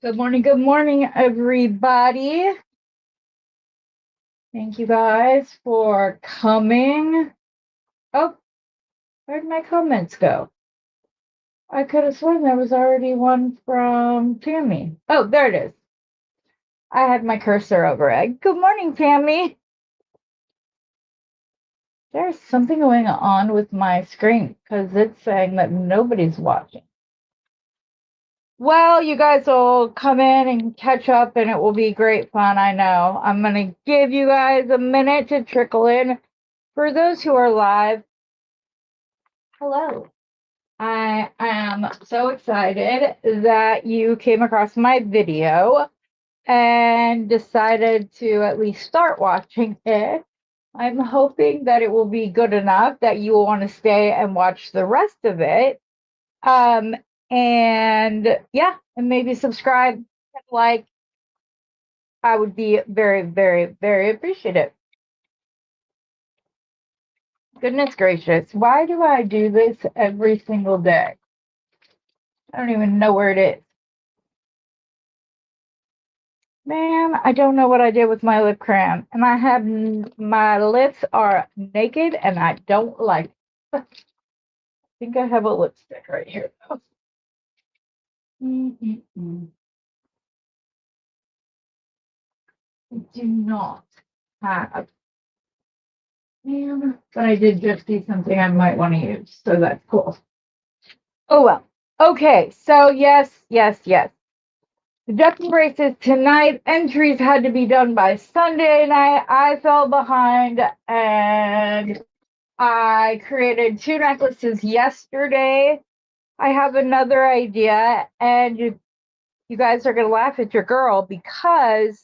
Good morning, everybody. Thank you guys for coming. Oh, where'd my comments go? I could have sworn there was already one from Tammy. Oh, there it is. I had my cursor over it. Good morning, Tammy. There's something going on with my screen because it's saying that nobody's watching. Well, you guys will come in and catch up, and it will be great fun. I know. I'm going to give you guys a minute to trickle in. For those who are live, hello. I am so excited that you came across my video and decided to at least start watching it. I'm hoping that it will be good enough that you will want to stay and watch the rest of it. Um, and yeah, and maybe subscribe, like, I would be very, very, very appreciative. Goodness gracious, why do I do this every single day? I don't even know where it is. Man, I don't know what I did with my lip crayon. And I have, my lips are naked and I don't like it. I think I have a lipstick right here, though. I do not have. Man, but I did just see something I might want to use, so that's cool. Oh well. Okay, so yes. The duck races tonight. Entries had to be done by Sunday night. I fell behind and I created 2 necklaces yesterday. I have another idea, and you guys are going to laugh at your girl because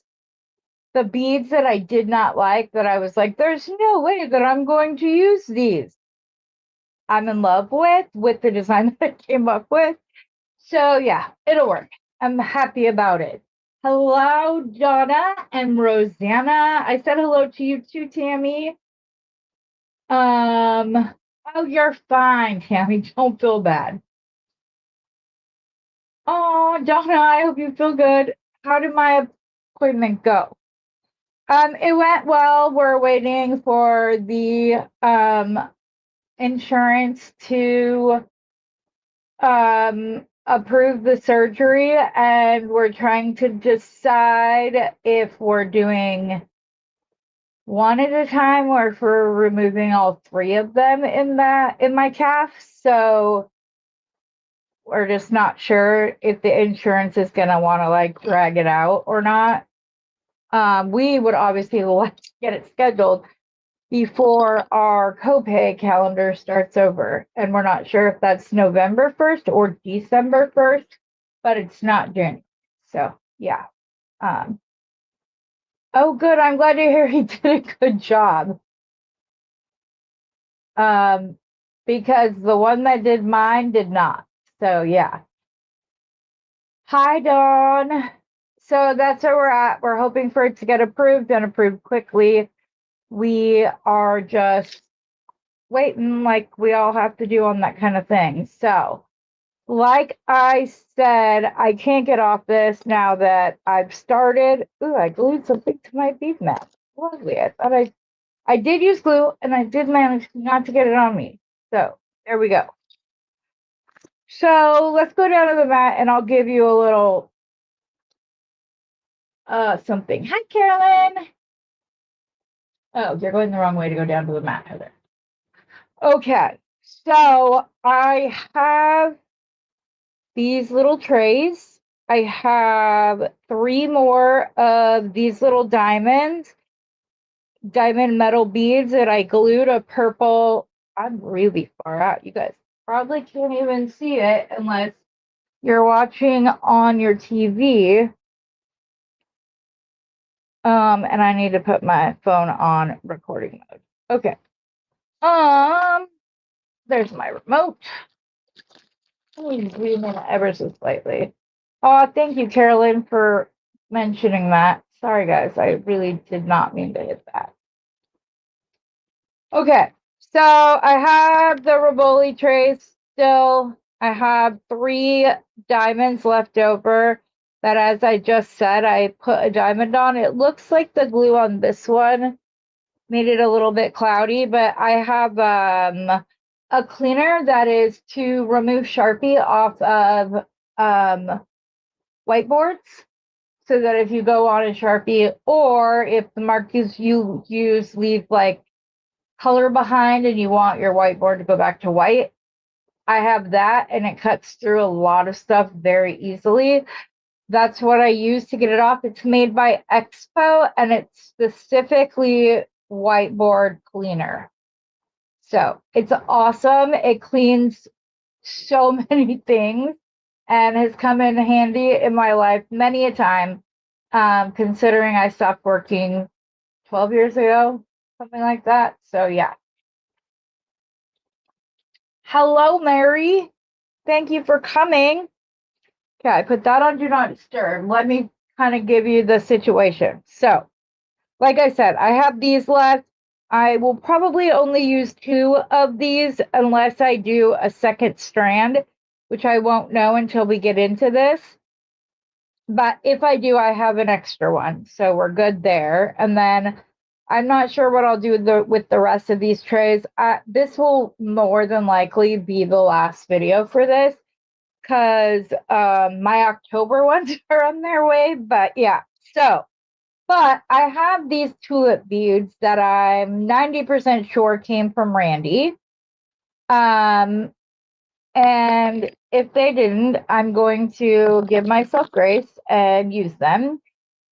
the beads that I did not like, that I was like, there's no way that I'm going to use these, I'm in love with the design that I came up with. So yeah, it'll work. I'm happy about it. Hello, Donna and Rosanna. I said hello to you too, Tammy. Oh, you're fine, Tammy. Don't feel bad. Oh, Donna, I hope you feel good. How did my appointment go? It went well. We're waiting for the insurance to approve the surgery, and we're trying to decide if we're doing one at a time or if we're removing all 3 of them in my calf. So we're just not sure if the insurance is going to want to like drag it out or not. We would obviously like to get it scheduled before our copay calendar starts over. And we're not sure if that's November 1st or December 1st, but it's not January. So yeah. Oh, good. I'm glad to hear he did a good job. Because the one that did mine did not. So yeah. Hi, Dawn. So that's where we're at. We're hoping for it to get approved and approved quickly. We are just waiting, like we all have to do on that kind of thing. So, like I said, I can't get off this now that I've started. Ooh, I glued something to my bead mat. Lovely. I thought I did use glue and I did manage not to get it on me. So there we go. So let's go down to the mat and I'll give you a little something. Hi, Carolyn. Oh, you're going the wrong way to go down to the mat, Heather. Okay, so I have these little trays. I have 3 more of these little diamond metal beads that I glued a purple. I'm really far out. You guys probably can't even see it unless you're watching on your TV. And I need to put my phone on recording mode. Okay. There's my remote. Let me zoom in ever so slightly. Oh, thank you, Carolyn, for mentioning that. Sorry, guys. I really did not mean to hit that. Okay. So I have the Rivoli trays still. I have 3 diamonds left over. that, as I just said, I put a diamond on. It looks like the glue on this one made it a little bit cloudy, but I have a cleaner that is to remove Sharpie off of whiteboards, so that if you go on a Sharpie, or if the markers you use leave like color behind and you want your whiteboard to go back to white, I have that, and it cuts through a lot of stuff very easily. That's what I use to get it off. It's made by Expo, and it's specifically whiteboard cleaner. So it's awesome. It cleans so many things and has come in handy in my life many a time, considering I stopped working 12 years ago, something like that. So yeah. Hello, Mary. Thank you for coming. Okay, I put that on Do Not Disturb. Let me kind of give you the situation. So, like I said, I have these left. I will probably only use 2 of these unless I do a second strand, which I won't know until we get into this. But if I do, I have an extra one. So we're good there. And then I'm not sure what I'll do with the rest of these trays. This will more than likely be the last video for this, because my October ones are on their way. But yeah, but I have these tulip beads that I'm 90% sure came from Randy. And if they didn't, I'm going to give myself grace and use them.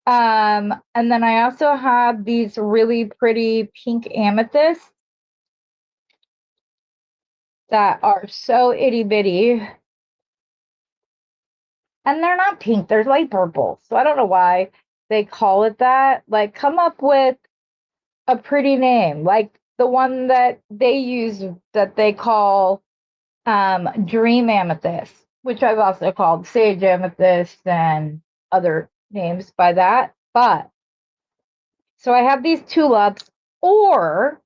And then I also have these really pretty pink amethysts that are so itty bitty. And they're not pink, they're light purple. So I don't know why they call it that. Like, come up with a pretty name, like the one that they use that they call dream amethyst, which I've also called sage amethyst and other names by that. But so I have these tulips, or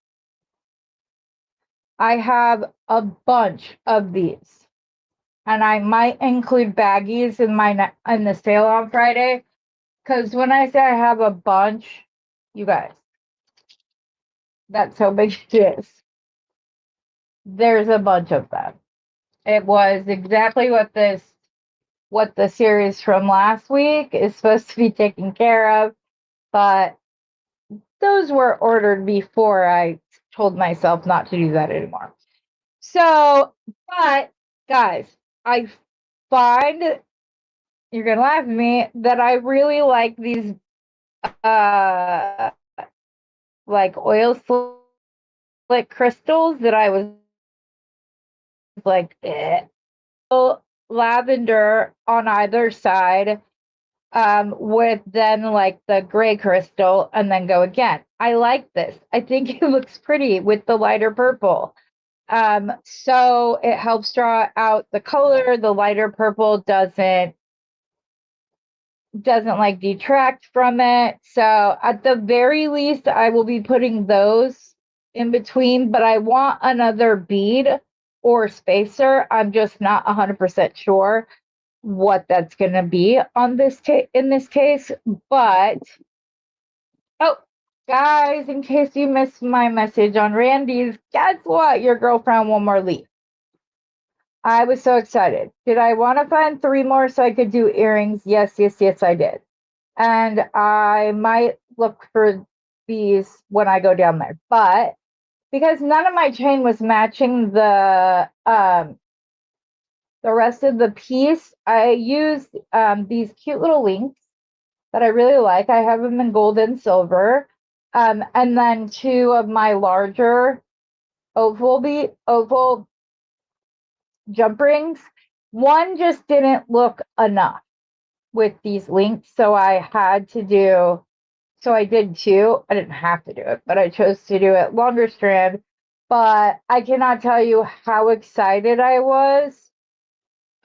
I have a bunch of these, and I might include baggies in the sale on Friday, because when I say I have a bunch, you guys, that's how big it is. There's a bunch of them. It was exactly what the series from last week is supposed to be taken care of, but those were ordered before I told myself not to do that anymore. So, but guys, I find, you're gonna laugh at me, that I really like these like oil slick crystals that I was like lavender on either side, with then like the gray crystal, and then go again. I like this. I think it looks pretty with the lighter purple. So it helps draw out the color. The lighter purple doesn't like detract from it. So at the very least, I will be putting those in between, but I want another bead or spacer. I'm just not 100% sure what that's going to be on this in this case. But oh, guys, in case you missed my message on Randy's, guess what? Your girlfriend one more leaf. I was so excited. Did I want to find 3 more so I could do earrings? Yes, yes, yes, I did. And I might look for these when I go down there. But because none of my chain was matching the rest of the piece, I used these cute little links that I really like. I have them in gold and silver. And then 2 of my larger oval jump rings. One just didn't look enough with these links, so I did 2. I didn't have to do it, but I chose to do it longer strand. But I cannot tell you how excited I was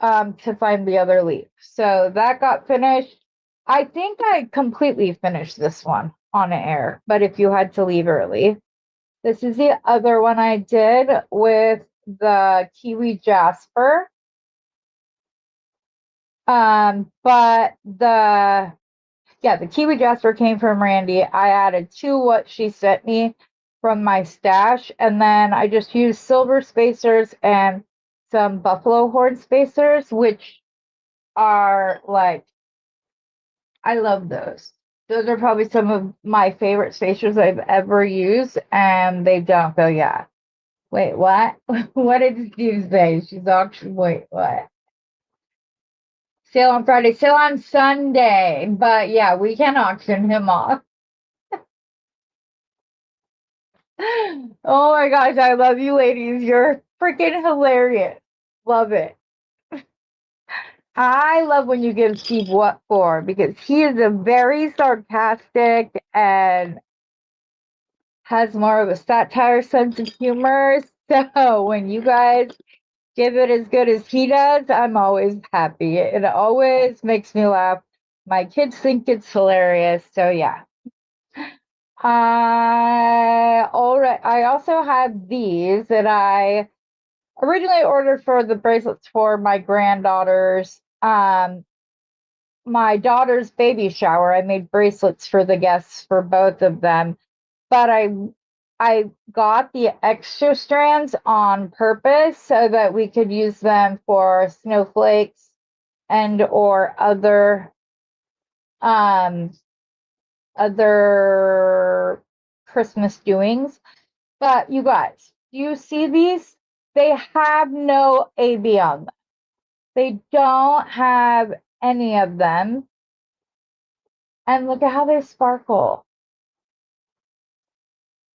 to find the other leaf. So that got finished. I think I completely finished this one on air, but if you had to leave early. This is the other one I did with the kiwi jasper. But the kiwi jasper came from Randy. I added to what she sent me from my stash, and then I just used silver spacers and some buffalo horn spacers, which are like, I love those. Those are probably some of my favorite spacers I've ever used, and they don't go, yeah. Wait, what? What did Steve say? She's auction. Wait, what? Sale on Friday, sale on Sunday. But yeah, we can auction him off. Oh my gosh, I love you ladies. You're freaking hilarious. Love it. I love when you give Steve what for because he is a very sarcastic and has more of a satire sense of humor. So when you guys give it as good as he does, I'm always happy. It always makes me laugh. My kids think it's hilarious. So yeah. All right. I also have these that I originally ordered for the bracelets for my granddaughters. My daughter's baby shower. I made bracelets for the guests for both of them, but I got the extra strands on purpose so that we could use them for snowflakes and or um other Christmas doings. But you guys, do you see these? They have no AB on them. They don't have any of them. And look at how they sparkle.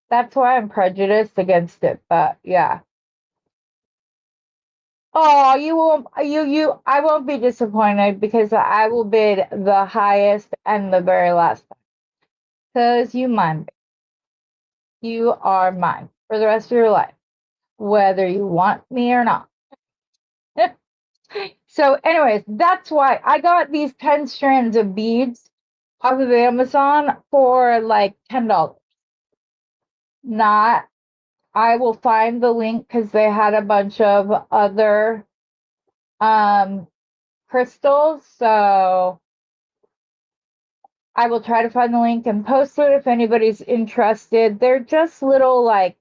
That's why I'm prejudiced against it, but yeah. Oh, you won't I won't be disappointed because I will bid the highest and the very last time. Because you mine me. You are mine for the rest of your life, whether you want me or not. So, anyways, that's why I got these 10 strands of beads off of Amazon for like $10. Not, I will find the link because they had a bunch of other um crystals. So I will try to find the link and post it if anybody's interested. They're just little like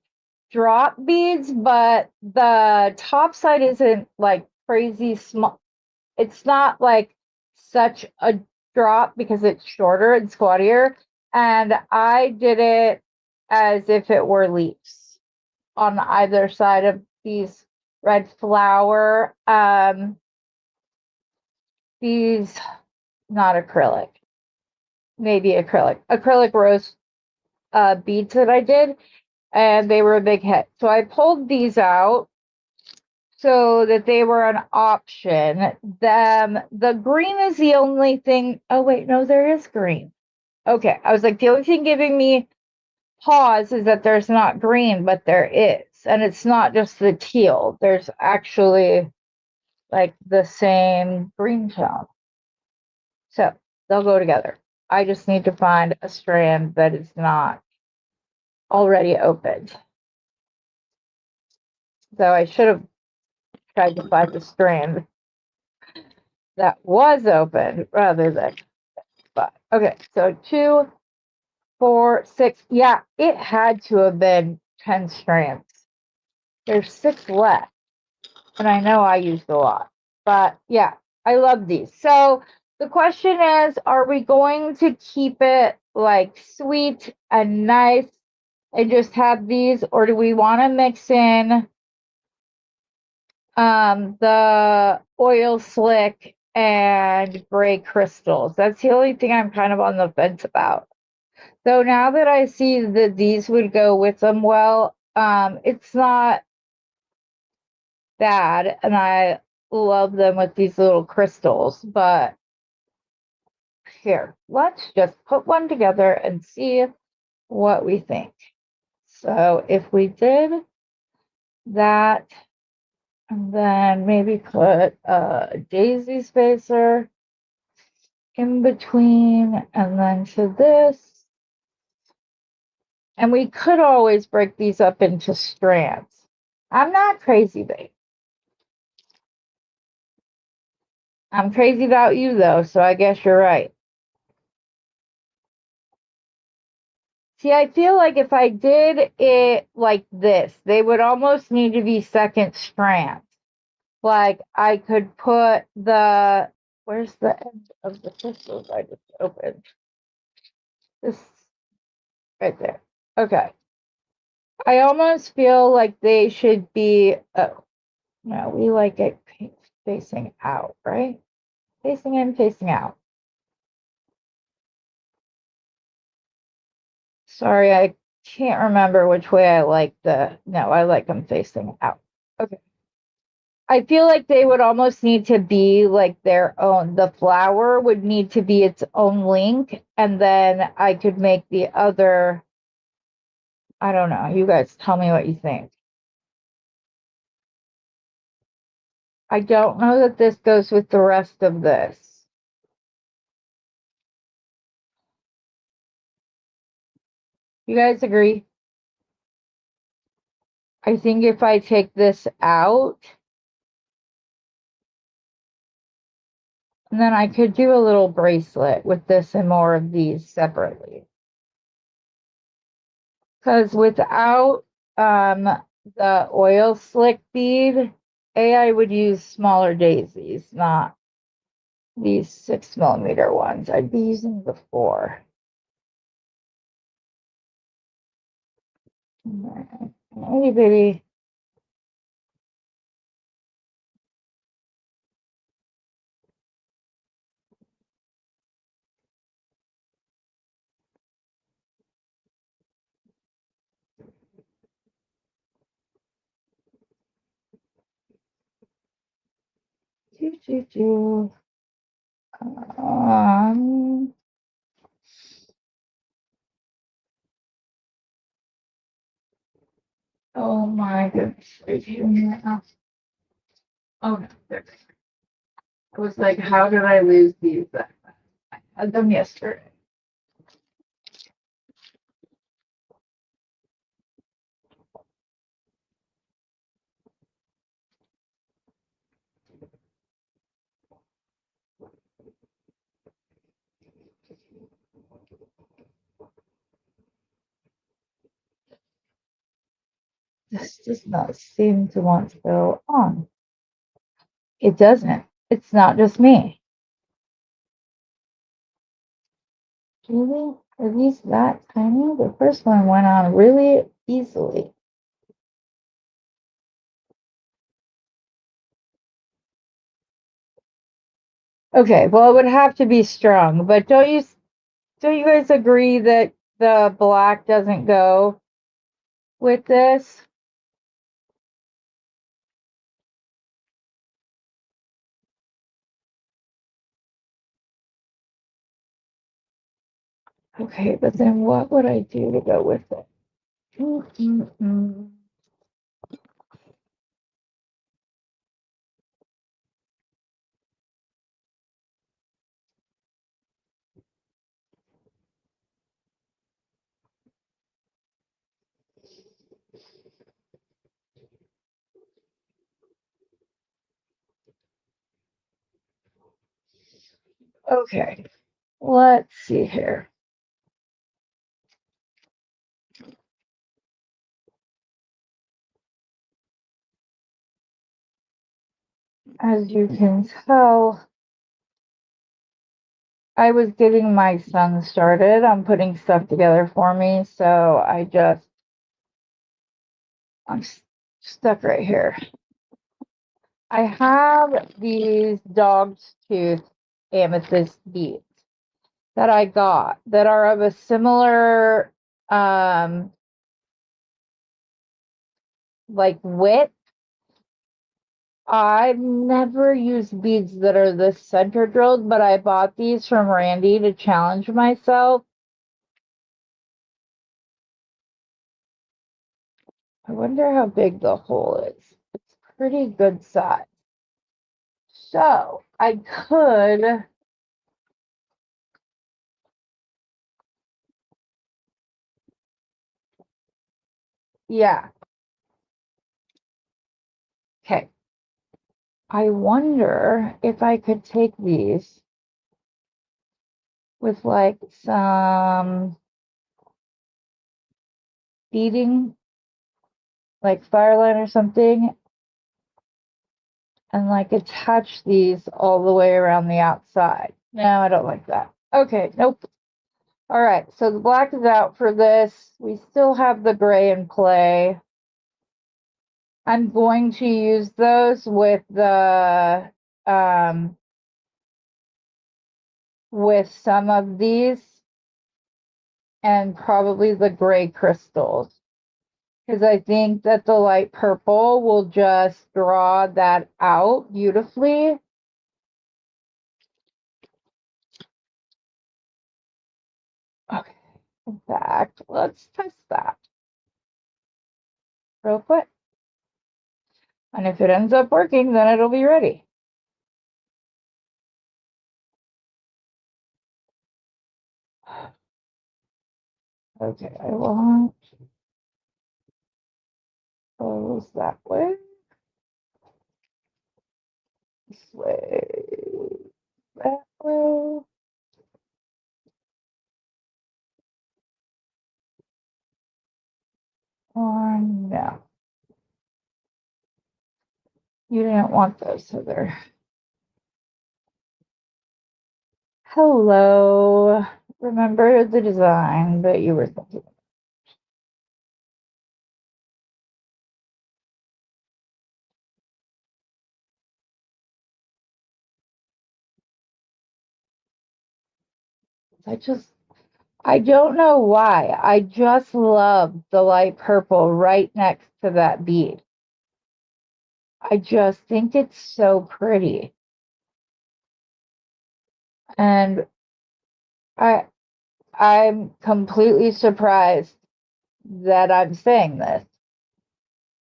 drop beads, but the top side isn't like crazy small. It's not like such a drop because it's shorter and squattier. And I did it as if it were leaves on either side of these red flower. These not acrylic, maybe acrylic rose beads that I did, and they were a big hit. So I pulled these out so that they were an option. The green is the only thing. Oh wait, no, there is green. Okay, I was like, the only thing giving me pause is that there's not green, but there is, and it's not just the teal. There's actually like the same green tone. So they'll go together. I just need to find a strand that is not already opened. So I should have tried to find the strand that was open rather than, but okay. So 2, 4, 6. Yeah, it had to have been 10 strands. There's 6 left, and I know I used a lot, but yeah, I love these. So the question is, are we going to keep it like sweet and nice and just have these, or do we want to mix in the oil slick and gray crystals? That's the only thing I'm kind of on the fence about. So now that I see that these would go with them well, it's not bad, and I love them with these little crystals, but here, let's just put one together and see what we think. So if we did that, and then maybe put a daisy spacer in between, and then to this. And we could always break these up into strands. I'm not crazy, babe. I'm crazy about you though, so I guess you're right. See, I feel like if I did it like this, they would almost need to be second strands. Like I could put where's the end of the crystals I just opened? This right there. Okay. I almost feel like they should be, oh, no, we like it facing out, right? Facing in, facing out. Sorry, I can't remember which way I like no, I like them facing out. Okay. I feel like they would almost need to be like their own. The flower would need to be its own link, and then I could make the other. I don't know. You guys tell me what you think. I don't know that this goes with the rest of this. You guys agree? I think if I take this out, and then I could do a little bracelet with this and more of these separately. Because without the oil slick bead, I would use smaller daisies, not these 6 millimeter ones. I'd be using the 4. Hey, baby. Choo, choo, choo. Um, oh my goodness. Right here now. Oh no, there. I was like, how did I lose these? I had them yesterday. This does not seem to want to go on. It doesn't. It's not just me. Really? Are these that tiny? The first one went on really easily. Okay, well, it would have to be strong, but don't you guys agree that the black doesn't go with this? Okay, but then what would I do to go with it? Mm-mm-mm. Okay, let's see here. As you can tell, I was getting my son started on putting stuff together for me, so I'm stuck right here. I have these dog's tooth amethyst beads that I got that are of a similar like width. I've never used beads that are this center drilled, but I bought these from Randy to challenge myself. I wonder how big the hole is. It's pretty good size. So I could, yeah. Okay. I wonder if I could take these with like some beading, like fireline or something, and like attach these all the way around the outside. No, I don't like that. Okay, nope. All right, so the black is out for this. We still have the gray in play. I'm going to use those with some of these and probably the gray crystals, because I think that the light purple will just draw that out beautifully. Okay, in fact, let's test that real quick. And if it ends up working, then it'll be ready. Okay, I want those that way, this way, that way. Or no, you didn't want those, Heather. Hello. Remember the design that you were thinking. I don't know why. I just love the light purple right next to that bead. I just think it's so pretty. And I'm completely surprised that I'm saying this,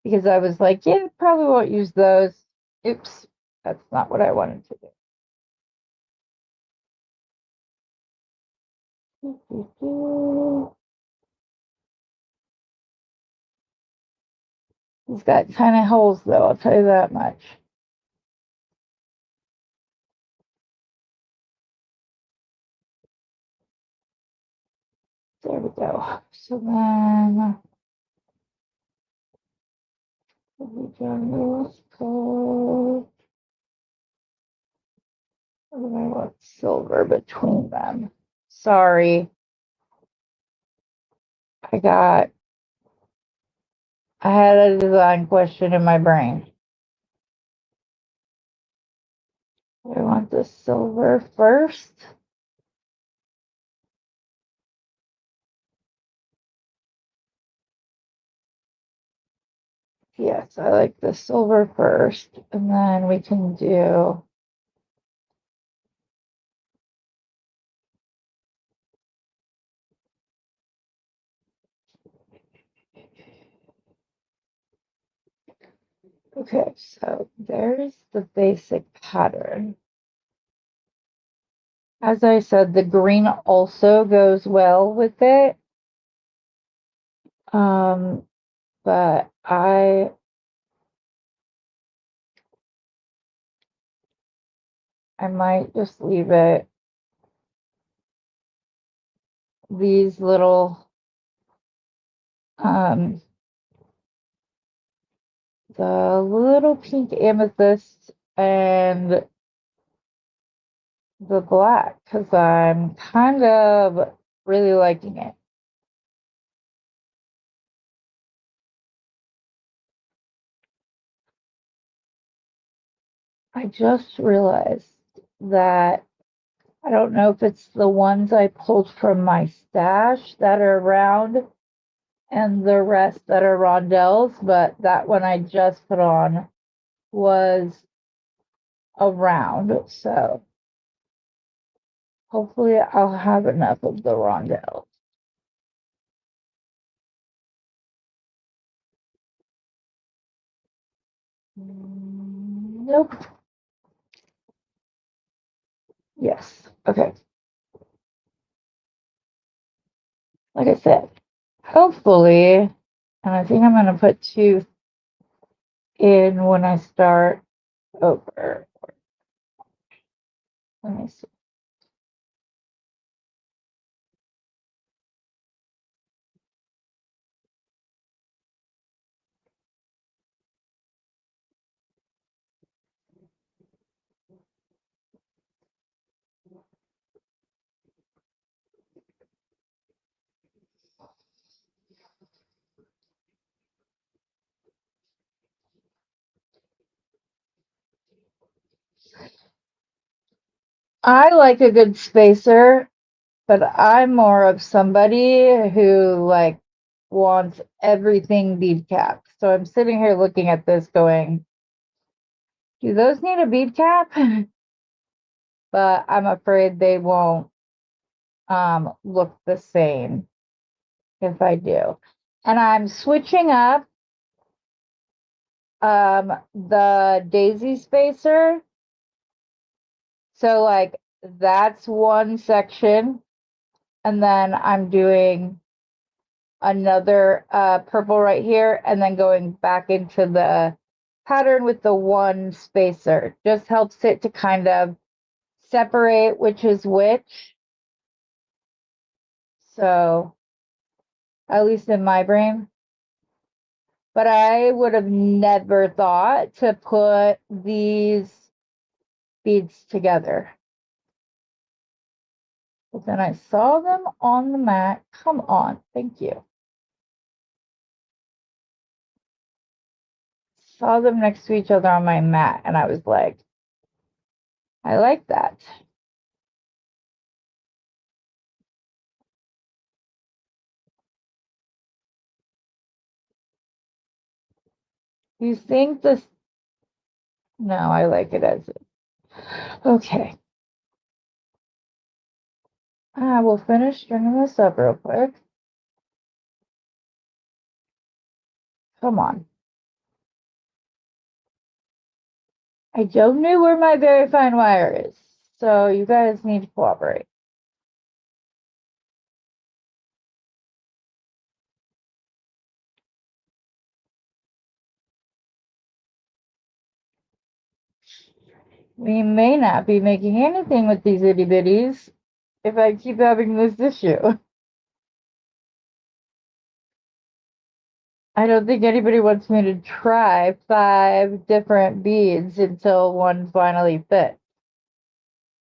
because I was like, yeah, probably won't use those. Oops, that's not what I wanted to do. He's got tiny holes, though, I'll tell you that much. There we go. So then we done this gold. I want silver between them. Sorry. I had a design question in my brain. I want the silver first. Yes, I like the silver first, and then we can do okay, so there's the basic pattern. As I said, the green also goes well with it. But I might just leave it these little the little pink amethyst and the black, because I'm kind of really liking it. I just realized that I don't know if it's the ones I pulled from my stash that are round and the rest that are rondelles, but that one I just put on was a round, so hopefully I'll have enough of the rondelles. Nope. Yes. Okay. Like I said, hopefully, and I think I'm going to put two in when I start over. Let me see. I like a good spacer, but I'm more of somebody who like wants everything bead capped. So I'm sitting here looking at this going, do those need a bead cap? But I'm afraid they won't look the same if I do. And I'm switching up the daisy spacer. So like that's one section, and then I'm doing another purple right here, and then going back into the pattern with the one spacer. Just helps it to kind of separate which is which. So at least in my brain. But I would have never thought to put these beads together. But then I saw them on the mat. Come on, thank you. Saw them next to each other on my mat, and I was like, I like that. You think this? No, I like it as it. Okay. We'll finish stringing this up real quick. Come on. I don't know where my very fine wire is, so you guys need to cooperate. We may not be making anything with these itty bitties if I keep having this issue. I don't think anybody wants me to try 5 different beads until one finally fits.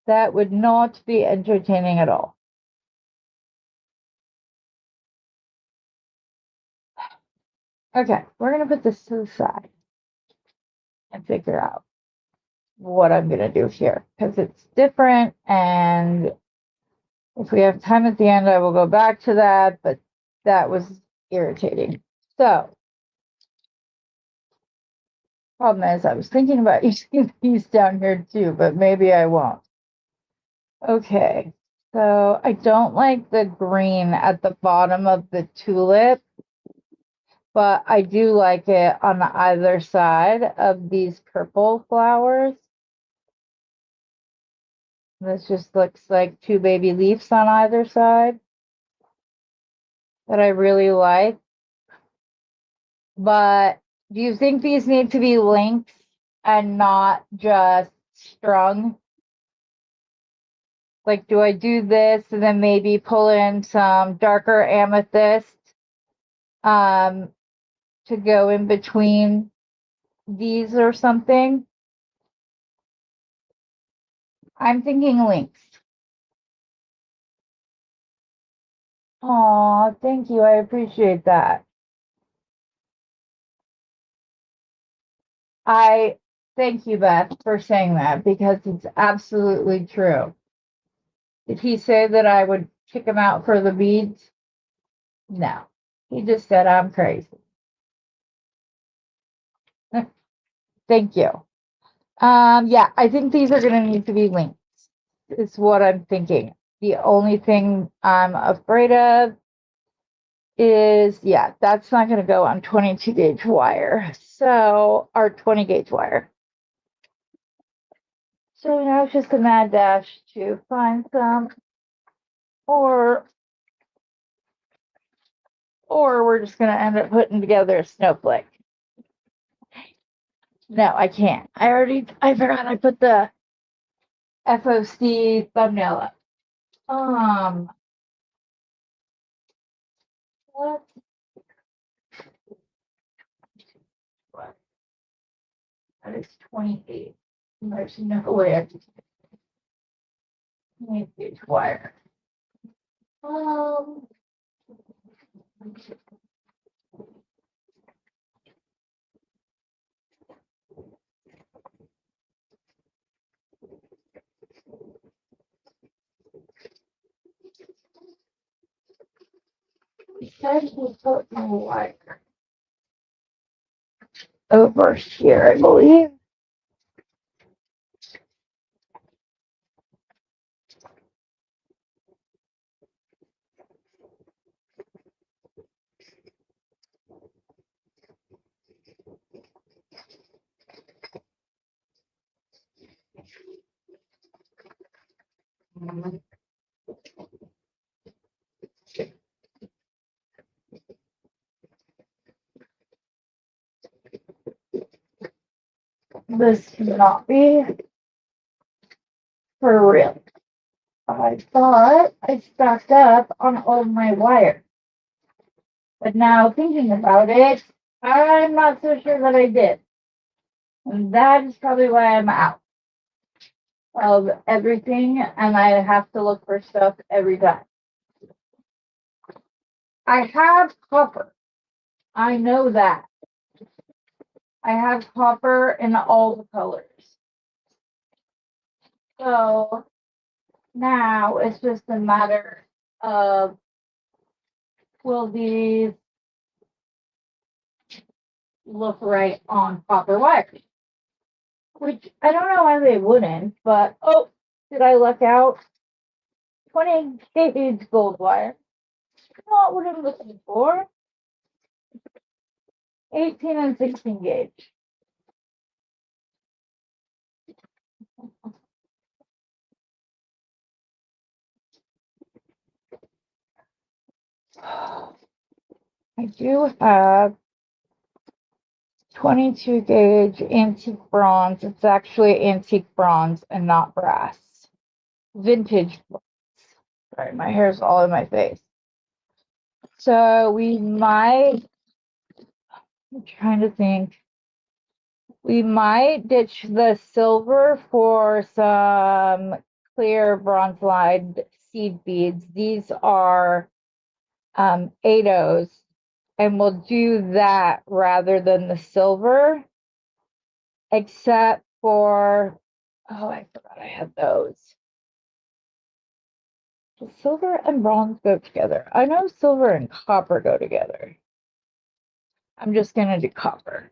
That would not be entertaining at all. Okay, we're going to put this to the side and figure out what I'm going to do here because it's different, and if we have time at the end, I will go back to that, but that was irritating. So, problem is, I was thinking about using these down here too, but maybe I won't. Okay, so I don't like the green at the bottom of the tulip, but I do like it on either side of these purple flowers. This just looks like 2 baby leaves on either side that I really like. But do you think these need to be linked and not just strung? Like, do I do this and then maybe pull in some darker amethyst to go in between these or something? I'm thinking links. Aw, thank you. I appreciate that. I thank you, Beth, for saying that because it's absolutely true. Did he say that I would kick him out for the beads? No. He just said I'm crazy. Thank you. Yeah, I think these are gonna need to be linked. Is what I'm thinking. The only thing I'm afraid of is, yeah, that's not gonna go on 22 gauge wire. So, our 20 gauge wire. So now it's just a mad dash to find some, or we're just gonna end up putting together a snowflake. No, I can't. I forgot I put the FOC thumbnail up. What? That is 28. There's no way I can 28 wire. Um, Said we put my wire over here, I believe. This cannot be for real. I thought I stacked up on all of my wire. But now thinking about it, I'm not so sure that I did. And that is probably why I'm out of everything and I have to look for stuff every time. I have copper. I know that. I have copper in all the colors. So now it's just a matter of will these look right on copper wire? Which I don't know why they wouldn't, but oh, did I luck out? 20 gauge gold wire. Not what I'm looking for. 18 and 16 gauge. I do have 22 gauge antique bronze. It's actually antique bronze and not brass. Vintage bronze. Sorry, my hair's all in my face. So we might, I'm trying to think. We might ditch the silver for some clear bronze lined seed beads. These are 8 and we'll do that rather than the silver, except for, oh, I forgot I had those. Does silver and bronze go together? I know silver and copper go together. I'm just going to do copper.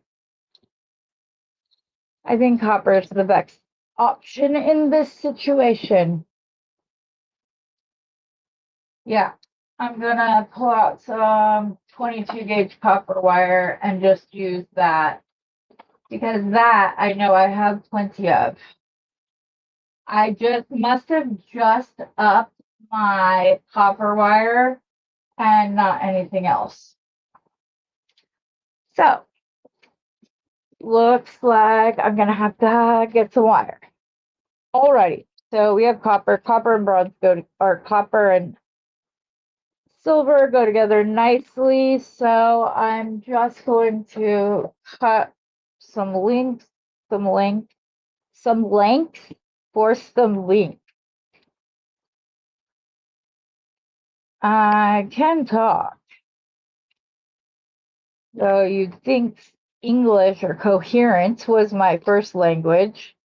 I think copper is the best option in this situation. Yeah, I'm gonna pull out some 22 gauge copper wire and just use that because that I know I have plenty of. I just must have just upped my copper wire and not anything else. So looks like I'm gonna have to get some wire. Alrighty, so we have copper and bronze or copper and silver go together nicely. So I'm just going to cut some length, some length, some length for some length. I can talk. So you'd think English or coherence was my first language.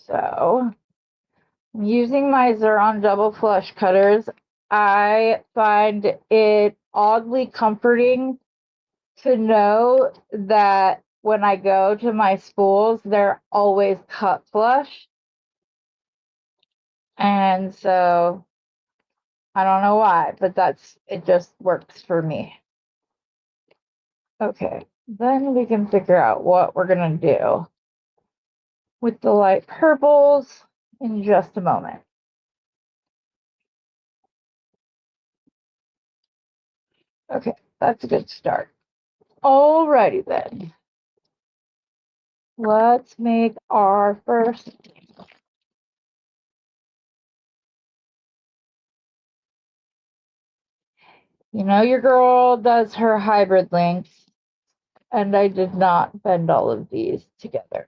So I'm using my Xeron double flush cutters. I find it oddly comforting to know that when I go to my spools, they're always cut flush. And so I don't know why, but it just works for me. Okay, then we can figure out what we're gonna do with the light purples in just a moment. Okay, that's a good start. Alrighty then. Let's make our first. You know, your girl does her hybrid links, and I did not bend all of these together.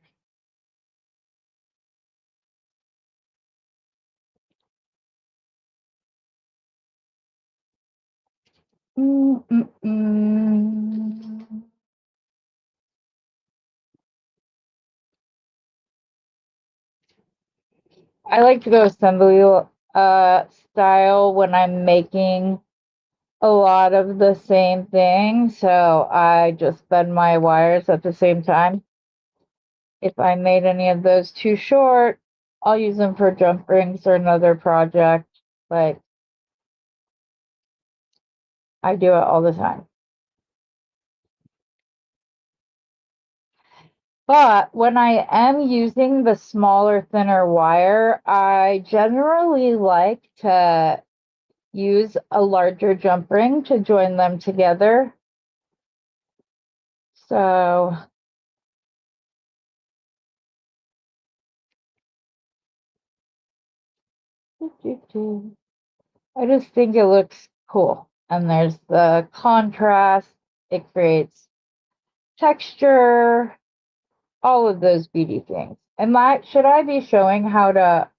I like to go assembly style when I'm making a lot of the same thing, so I just bend my wires at the same time. If I made any of those too short, I'll use them for jump rings or another project. Like, I do it all the time. But when I am using the smaller, thinner wire, I generally like to use a larger jump ring to join them together. So I just think it looks cool. And there's the contrast. It creates texture, all of those beauty things. Should I be showing how to?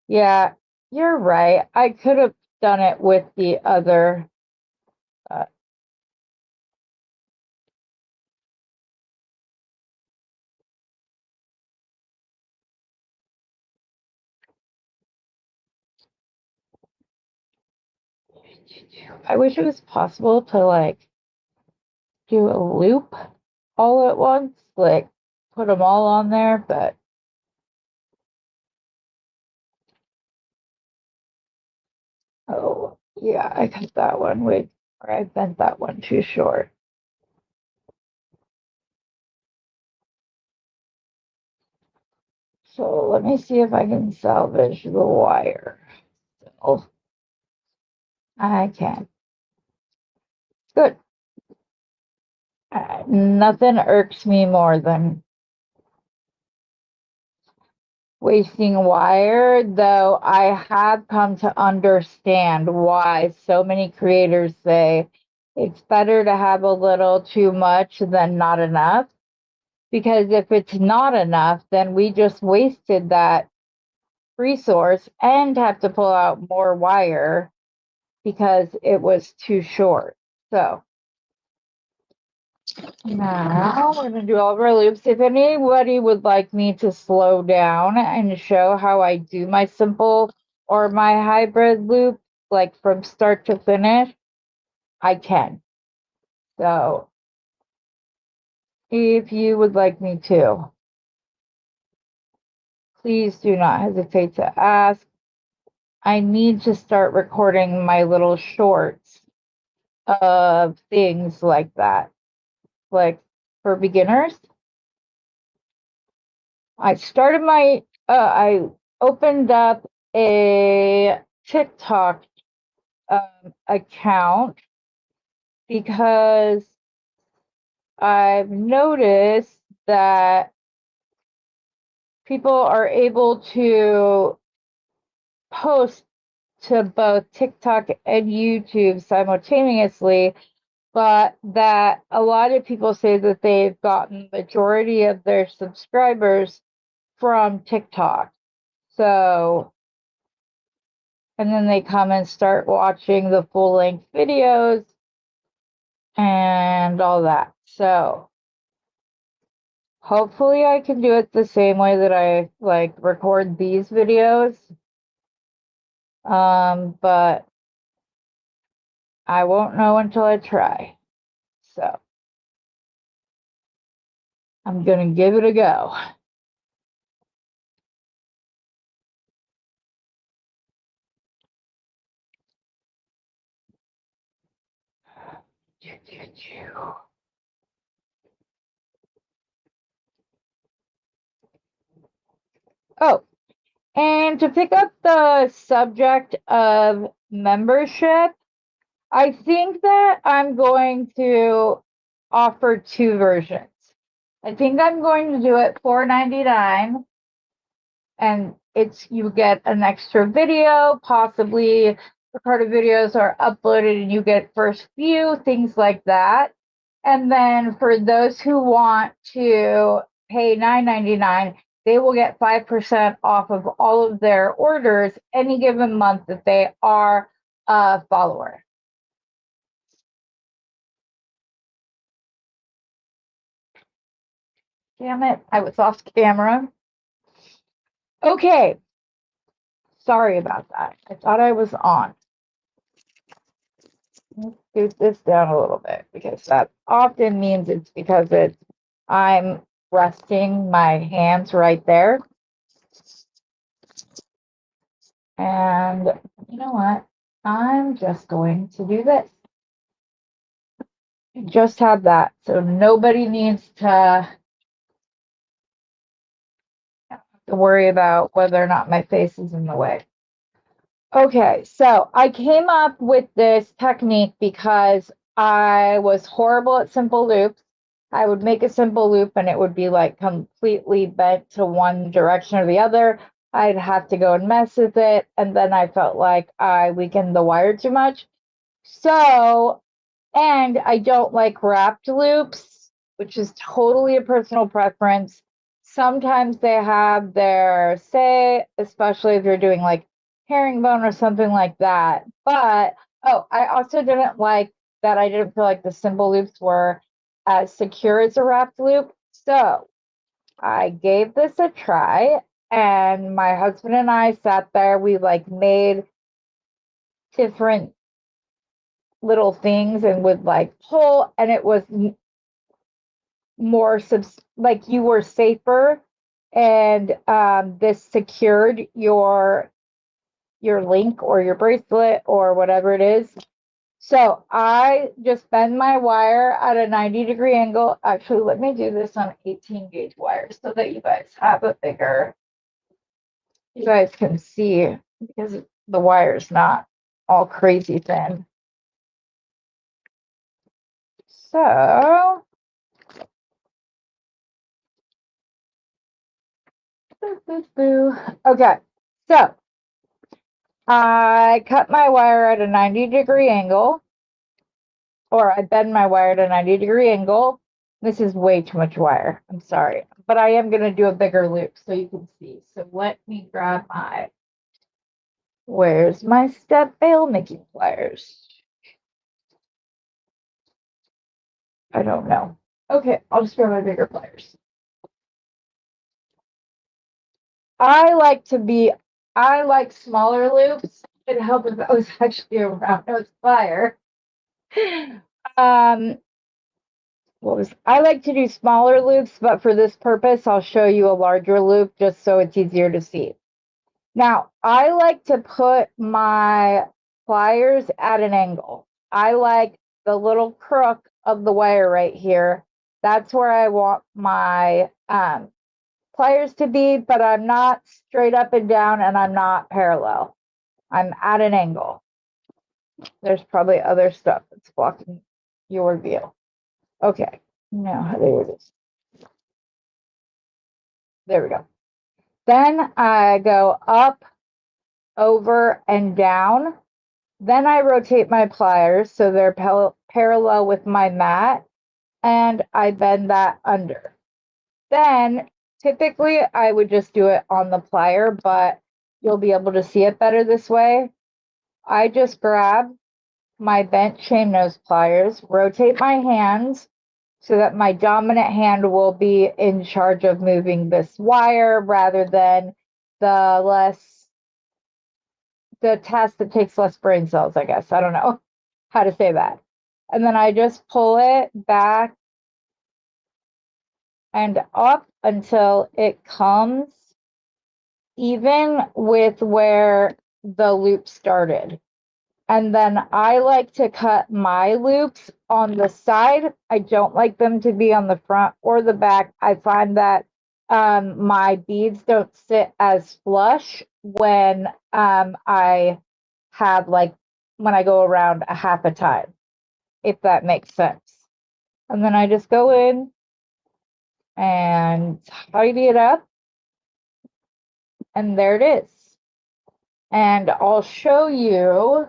Yeah, you're right. I could have done it with the other. Uh, I wish it was possible to like do a loop all at once, like put them all on there, but oh yeah, I cut that one with, or I bent that one too short. So let me see if I can salvage the wire. Oh, I can. Good. Nothing irks me more than wasting wire, though I have come to understand why so many creators say it's better to have a little too much than not enough. Because if it's not enough, then we just wasted that resource and have to pull out more wire because it was too short. So now we're going to do all of our loops. If anybody would like me to slow down and show how I do my simple or my hybrid loop, like from start to finish, I can. So if you would like me to, please do not hesitate to ask. I need to start recording my little shorts of things like that, like for beginners. I opened up a TikTok account because I've noticed that people are able to post to both TikTok and YouTube simultaneously, but that a lot of people say that they've gotten majority of their subscribers from TikTok. So, and then they come and start watching the full length videos and all that. So, hopefully I can do it the same way that I like record these videos. But I won't know until I try. So, I'm going to give it a go. Oh, and to pick up the subject of membership, I think that I'm going to offer two versions. I think I'm going to do it $4.99, and it's you get an extra video, possibly recorded videos are uploaded and you get first view, things like that. And then for those who want to pay $9.99, they will get 5% off of all of their orders any given month that they are a follower. Damn it, I was off camera. Okay, sorry about that. I thought I was on. Let's scoot this down a little bit because that often means it's because I'm resting my hands right there. And you know what? I'm just going to do this. Just have that. So nobody needs to worry about whether or not my face is in the way. Okay, so I came up with this technique because I was horrible at simple loops. I would make a simple loop and it would be like completely bent to one direction or the other. I'd have to go and mess with it. And then I felt like I weakened the wire too much. So, and I don't like wrapped loops, which is totally a personal preference. Sometimes they have their say, especially if you're doing like herringbone or something like that. But, oh, I also didn't like that I didn't feel like the simple loops were as secure as a wrapped loop. So I gave this a try, and my husband and I sat there. We like made different little things and would like pull, and it was more like you were safer, and this secured your link or your bracelet or whatever it is. So I just bend my wire at a 90-degree angle. Actually, let me do this on 18 gauge wire so that you guys have a bigger, you guys can see because the wire's not all crazy thin. So okay, so I cut my wire at a 90-degree angle, or I bend my wire at a 90-degree angle. This is way too much wire. I'm sorry, but I am going to do a bigger loop so you can see. So let me grab where's my step bail making pliers? I don't know. Okay, I'll just grab my bigger pliers. I like smaller loops. It helped if I was actually a round nose plier. I like to do smaller loops, but for this purpose, I'll show you a larger loop just so it's easier to see. Now, I like to put my pliers at an angle. I like the little crook of the wire right here. That's where I want my pliers to be, but I'm not straight up and down and I'm not parallel. I'm at an angle. There's probably other stuff that's blocking your view. Okay, now there it is. There we go. Then I go up, over, and down. Then I rotate my pliers so they're parallel with my mat, and I bend that under. Then typically I would just do it on the plier, but you'll be able to see it better this way. I just grab my bent chain nose pliers, rotate my hands so that my dominant hand will be in charge of moving this wire rather than the task that takes less brain cells, I guess. I don't know how to say that. And then I just pull it back and up until it comes even with where the loop started. And then I like to cut my loops on the side. I don't like them to be on the front or the back. I find that my beads don't sit as flush when I have like when I go around a half a time, if that makes sense. And then I just go in and tidy it up, and there it is. And I'll show you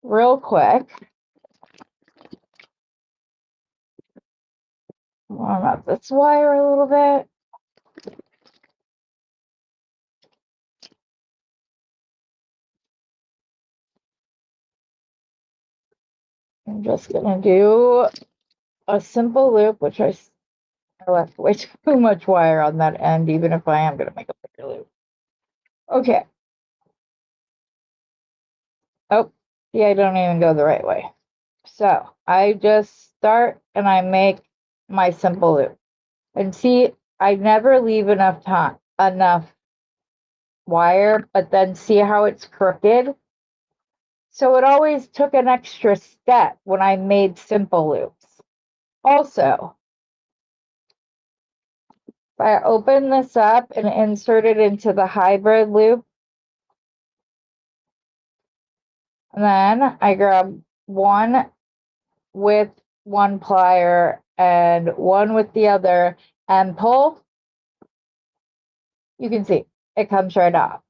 real quick. Warm up this wire a little bit. I'm just gonna do a simple loop, which I left way too much wire on that end, even if I am gonna make a bigger loop. Okay. Oh, yeah, I don't even go the right way. So I just start and I make my simple loop. And see, I never leave enough wire, but then see how it's crooked? So it always took an extra step when I made simple loops. Also, if I open this up and insert it into the hybrid loop, and then I grab one with one plier and one with the other and pull, you can see it comes right off.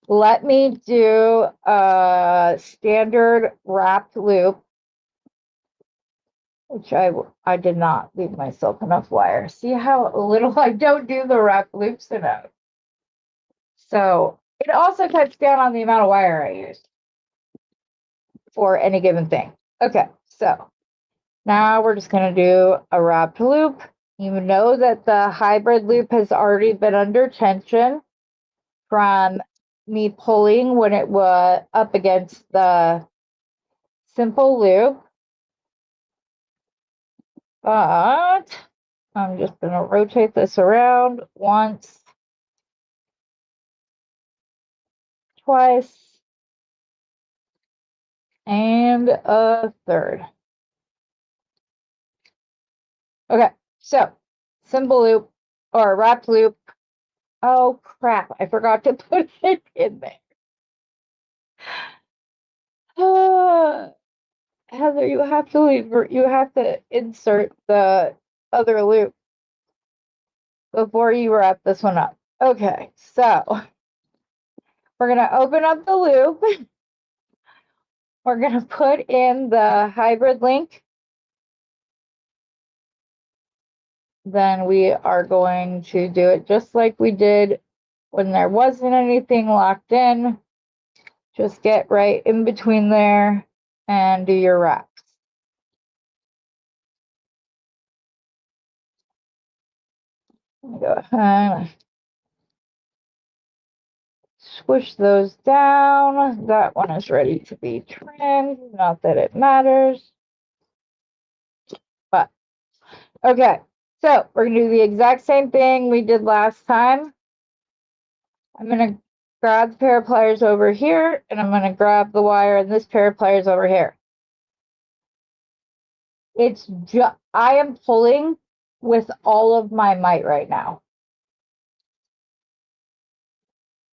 Let me do a standard wrapped loop, which I did not leave myself enough wire. See how little I don't do the wrapped loops enough. So it also cuts down on the amount of wire I use for any given thing. Okay, so now we're just going to do a wrapped loop. You know that the hybrid loop has already been under tension from me pulling when it was up against the simple loop. But I'm just going to rotate this around once, twice, and a third. Okay, so simple loop or wrapped loop. Oh crap, I forgot to put it in there. Heather, you have to insert the other loop before you wrap this one up. Okay, so we're gonna open up the loop. We're gonna put in the hybrid link. Then we are going to do it just like we did when there wasn't anything locked in. Just get right in between there and do your wraps. Go ahead, squish those down. That one is ready to be trimmed. Not that it matters. But okay, so we're gonna do the exact same thing we did last time. I'm gonna grab the pair of pliers over here, and I'm gonna grab the wire and this pair of pliers over here. It's just, I am pulling with all of my might right now.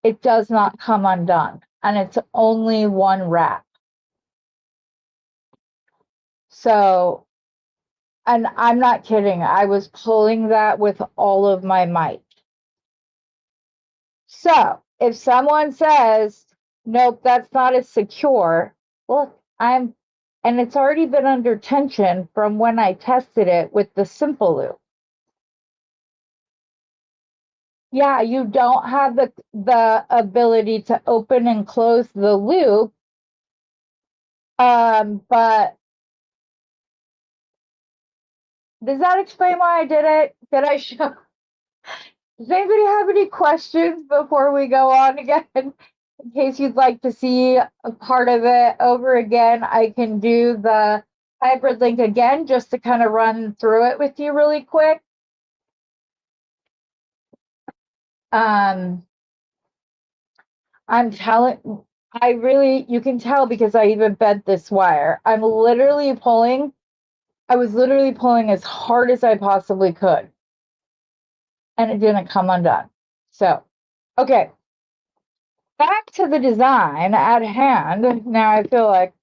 It does not come undone, and it's only one wrap. So, and I'm not kidding, I was pulling that with all of my might. So if someone says, nope, that's not as secure, look, and it's already been under tension from when I tested it with the simple loop. Yeah, you don't have the ability to open and close the loop. But does that explain why I did it? Did I show? Does anybody have any questions before we go on again? In case you'd like to see a part of it over again, I can do the hybrid link again just to kind of run through it with you really quick. I'm telling, you can tell because I even bent this wire. I was literally pulling as hard as I possibly could. and it didn't come undone. So, okay, back to the design at hand. Now I feel like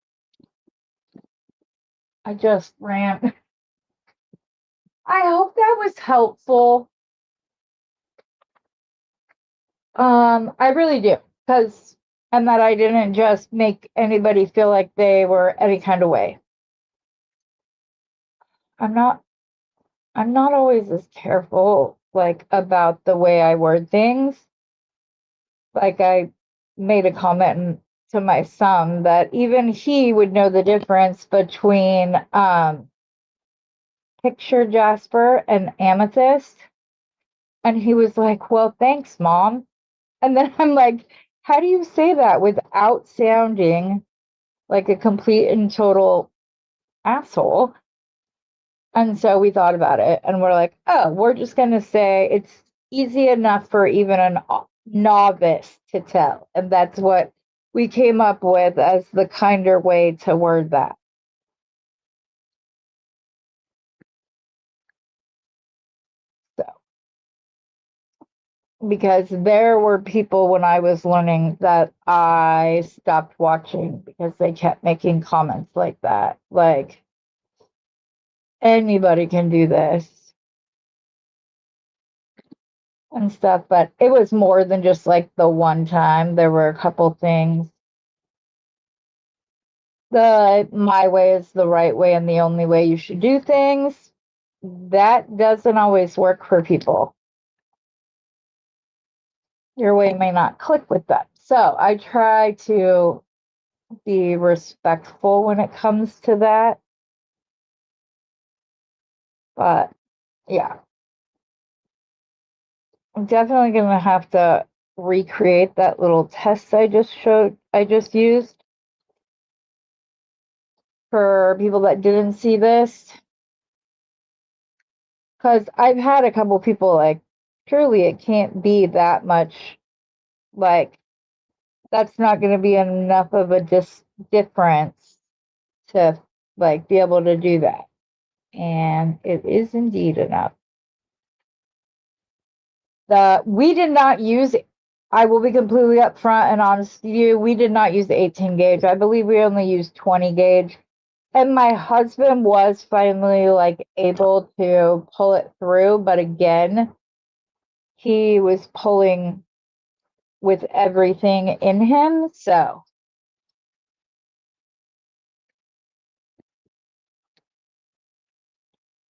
I just ran. I hope that was helpful. I really do, because and that I didn't just make anybody feel like they were any kind of way. I'm not always as careful like about the way I word things. Like I made a comment to my son that even he would know the difference between picture jasper and amethyst. And he was like, "Well, thanks, Mom." And then I'm like, "How do you say that without sounding like a complete and total asshole?" And so we thought about it and we're like, "Oh, we're just going to say it's easy enough for even a novice to tell." And that's what we came up with as the kinder way to word that. So, because there were people when I was learning that I stopped watching because they kept making comments like that. Like, anybody can do this and stuff, but it was more than just like the one time. There were a couple things. The my way is the right way and the only way you should do things. That doesn't always work for people. Your way may not click with them. So I try to be respectful when it comes to that. But yeah, I'm definitely going to have to recreate that little test I just used for people that didn't see this. Because I've had a couple people like, surely it can't be that much, like, that's not going to be enough of a difference to like be able to do that. And it is indeed enough. We did not use, I will be completely upfront and honest with you, we did not use the 18 gauge. I believe we only used 20 gauge. And my husband was finally like able to pull it through, but again, he was pulling with everything in him. So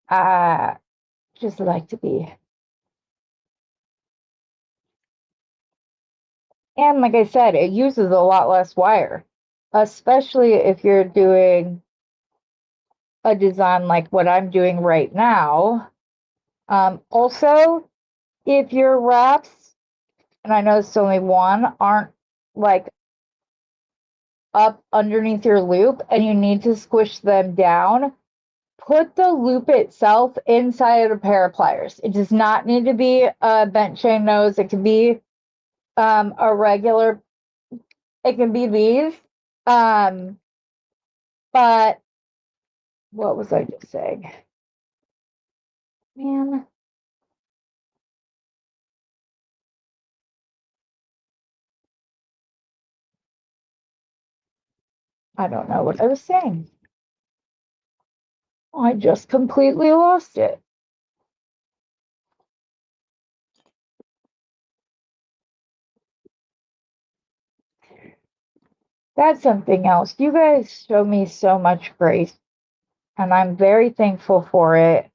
I just like to be. And like I said, it uses a lot less wire, especially if you're doing a design like what I'm doing right now. Also, if your wraps, and I know it's only one, aren't like up underneath your loop and you need to squish them down, put the loop itself inside a pair of pliers. It does not need to be a bent chain nose. It can be a regular, it can be these. But what was I just saying? Man, I don't know what I was saying. I just completely lost it. That's something else. You guys show me so much grace, and I'm very thankful for it.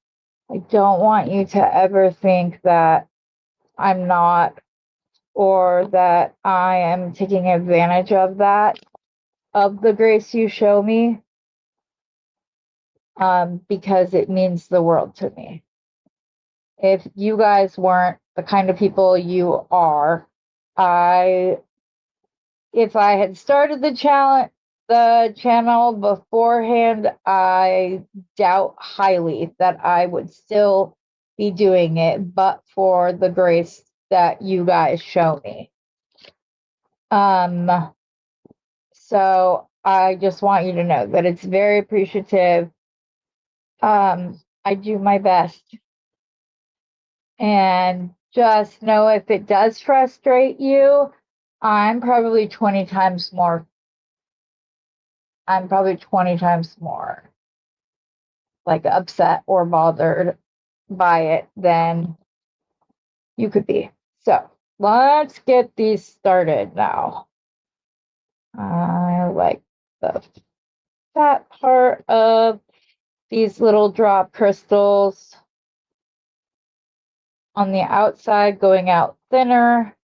I don't want you to ever think that I'm not, or that I am taking advantage of that, of the grace you show me, because it means the world to me. If you guys weren't the kind of people you are, if I had started the channel beforehand, I doubt highly that I would still be doing it, but for the grace that you guys show me. So I just want you to know that it's very appreciative. I do my best. And just know if it does frustrate you, I'm probably 20 times more like upset or bothered by it than you could be. So let's get these started now. I like the fat part of these little drop crystals on the outside going out thinner.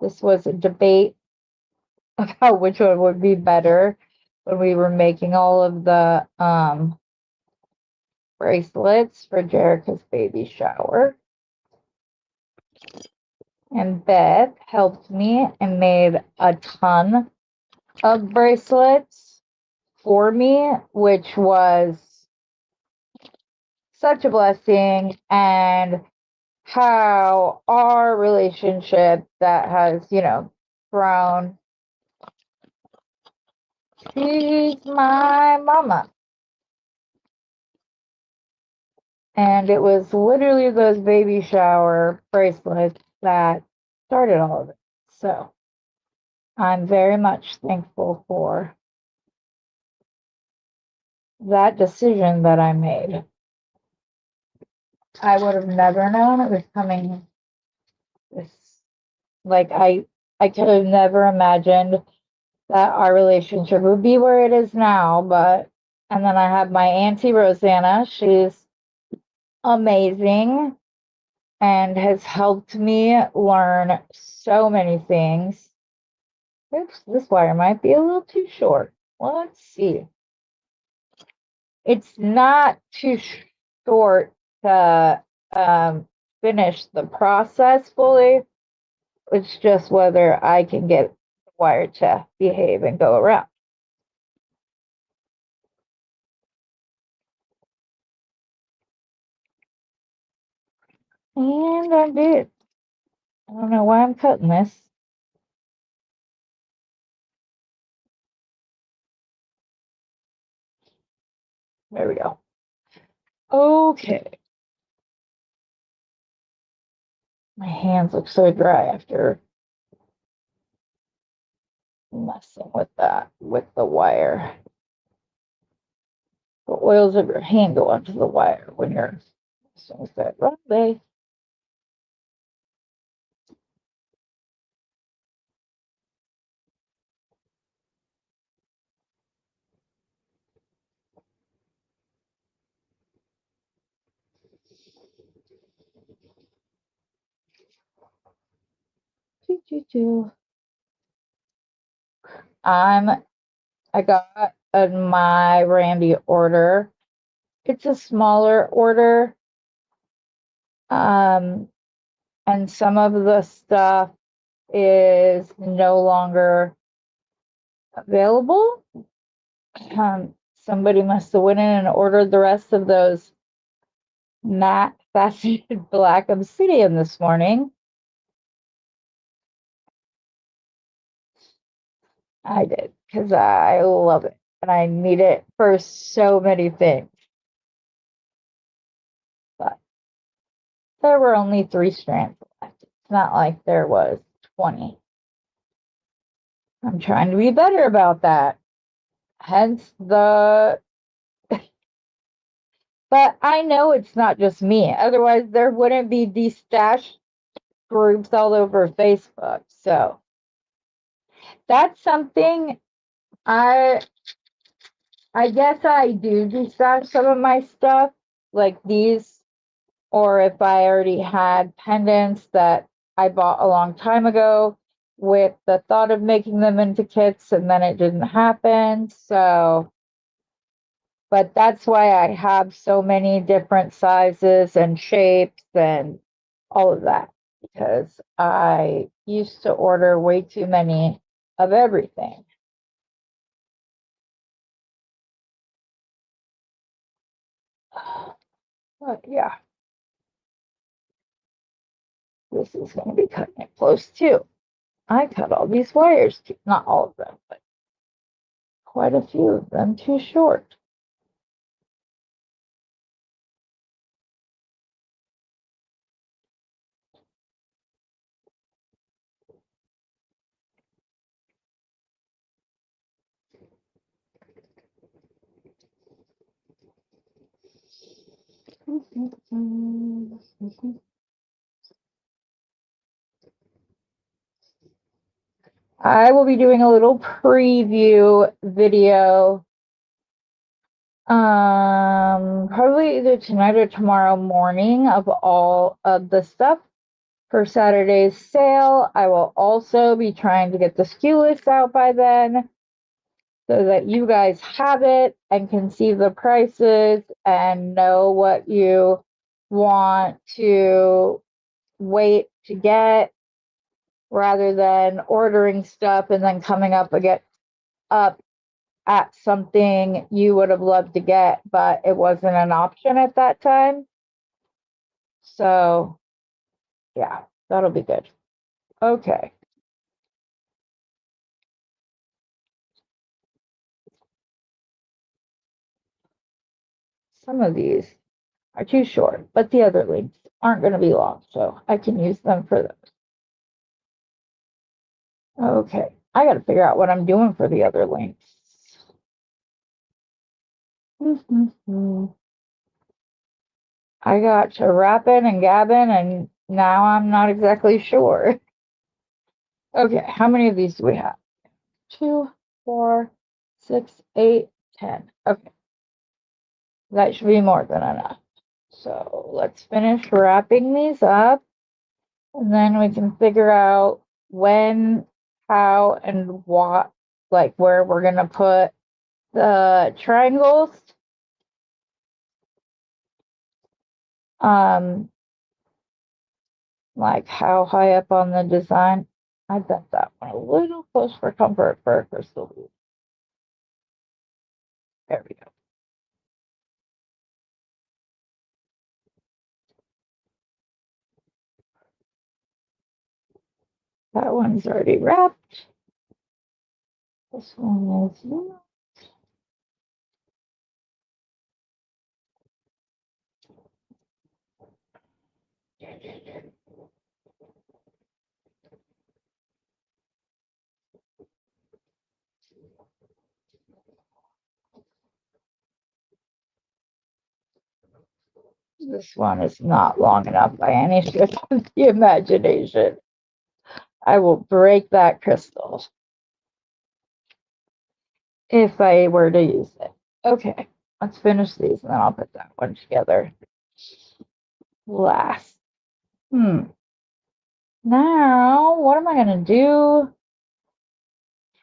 This was a debate about which one would be better when we were making all of the bracelets for Jerica's baby shower. And Beth helped me and made a ton of bracelets for me, which was such a blessing, and how our relationship that has, grown. She's my mama. And it was literally those baby shower bracelets that started all of it. So I'm very much thankful for that decision that I made. I would have never known it was coming this, like I could have never imagined that our relationship would be where it is now, but and then I have my auntie Rosanna. She's amazing and has helped me learn so many things. Oops, this wire might be a little too short. Let's see. It's not too short to finish the process fully. It's just whether I can get the wire to behave and go around. And I did. I don't know why I'm cutting this. There we go. Okay. My hands look so dry after messing with that, with the wire. The oils of your hand go onto the wire when you're messing with that rubber. I got my Randy order. It's a smaller order. And some of the stuff is no longer available. Somebody must have went in and ordered the rest of those matte faceted black obsidian this morning. I did, because I love it and I need it for so many things. But there were only 3 strands left. It's not like there was 20. I'm trying to be better about that. Hence the. But I know it's not just me. Otherwise, there wouldn't be these stash groups all over Facebook. So that's something I guess I do stash some of my stuff like these, or if I already had pendants that I bought a long time ago with the thought of making them into kits and then it didn't happen. So, but that's why I have so many different sizes and shapes and all of that, because I used to order way too many of everything. But yeah, this is going to be cutting it close too. I cut all these wires, too. Not all of them, but quite a few of them too short. I will be doing a little preview video, probably either tonight or tomorrow morning, of all of the stuff for Saturday's sale. I will also be trying to get the SKU list out by then so that you guys have it and can see the prices and know what you want to wait to get, rather than ordering stuff and then coming up at something you would have loved to get, but it wasn't an option at that time. So yeah, that'll be good. Okay. Some of these are too short, but the other links aren't going to be long, so I can use them for those. Okay, I got to figure out what I'm doing for the other links. I got to rapping and gabbing, and now I'm not exactly sure. Okay, how many of these do we have? 2, 4, 6, 8, 10. Okay, that should be more than enough. So let's finish wrapping these up, and then we can figure out when, how, and what, like where we're gonna put the triangles. Like how high up on the design. I bet that one a little close for comfort for a crystal bead. There we go. That one's already wrapped. This one is not. This one is not long enough by any stretch of the imagination. I will break that crystal if I were to use it. Okay, let's finish these and then I'll put that one together last. Now, what am I going to do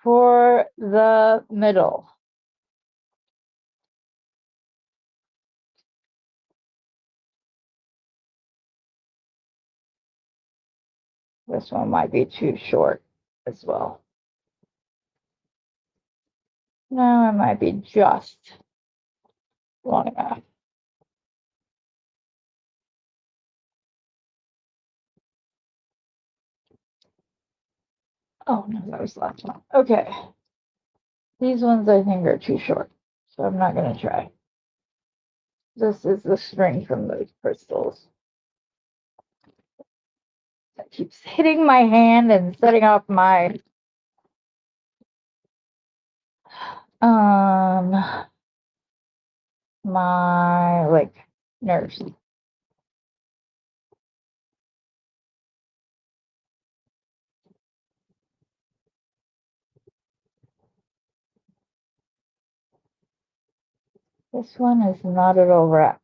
for the middle? This one might be too short as well. No, it might be just long enough. Oh, no, that was the last one. Okay. These ones I think are too short, so I'm not going to try. This is the string from those crystals. That keeps hitting my hand and setting off my like nerves. This one is not at all wrapped.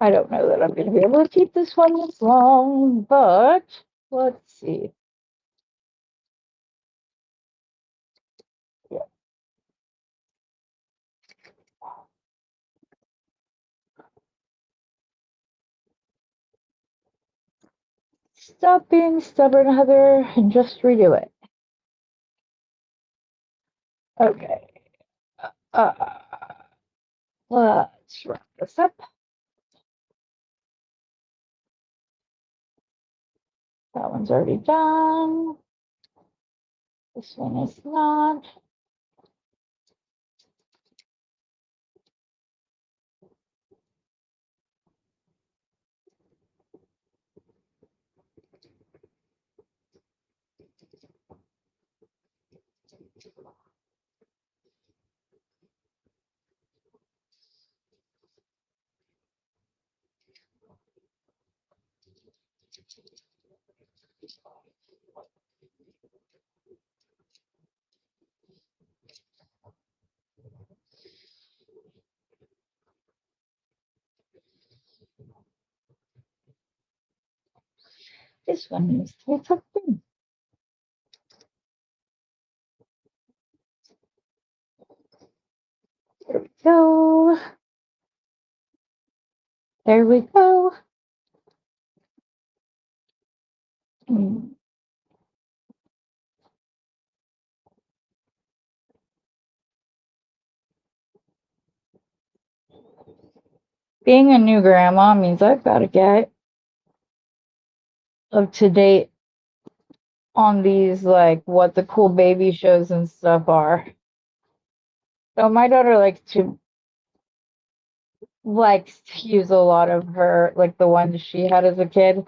I don't know that I'm going to be able to keep this one this long, but let's see. Yeah. Stop being stubborn, Heather, and just redo it. Okay. Let's wrap this up. That one's already done. This one is not. This one needs to be tucked in. There we go. There we go. Being a new grandma means I've got to get up to date on these, like what the cool baby shows and stuff are. So my daughter likes to use a lot of her, like the ones she had as a kid,